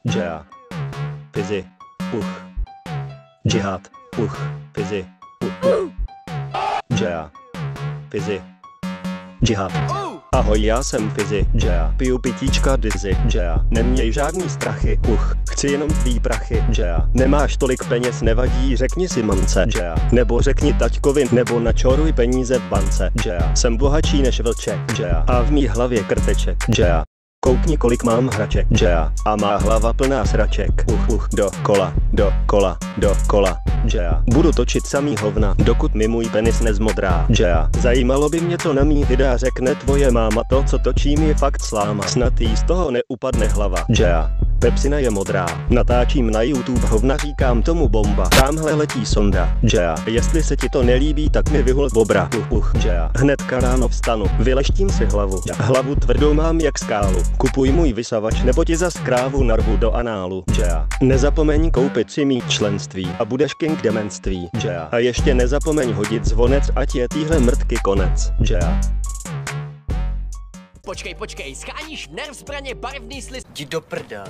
Jaya. Fizi. Jihad. Fizi. Jaya. Fizi. Jihad. Ahoj, já jsem Fizi. Jaya. Piju pitíčka Dizzy. Jaya. Neměj žádný strachy. Chci jenom tvý prachy. Jaya. Nemáš tolik peněz, nevadí, řekni si mamce. Jaya. Nebo řekni taťkovi, nebo načoruj peníze v bance. Jaya. Jsem bohatší než vlček. Jaya. A v mý hlavě krteček. Jaya. Koukni, kolik mám hraček. Jaya. A má hlava plná sraček. Do kola. Jaya. Budu točit samý hovna, dokud mi můj penis nezmodrá. Jaya. Zajímalo by mě, co na mý videa řekne tvoje máma. To, co točím, je fakt sláma. Snad jí z toho neupadne hlava. Jaya. Pepsina je modrá. Natáčím na YouTube hovna, říkám tomu bomba. Tamhle letí sonda. Jaya. Jestli se ti to nelíbí, tak mi vyhul bobra. Jaya. Hnedka ráno vstanu, vyleštím si hlavu. Hlavu tvrdou mám jak skálu. Kupuj můj vysavač, nebo ti za krávu narvu do análu. Jaya. Nezapomeň koupit si mít členství a budeš king demenství. Jaya. A ještě nezapomeň hodit zvonec, ať je týhle mrtky konec. Jaya. Počkej, scháníš nerv zbraně barevný sliz. Jdi do prdele.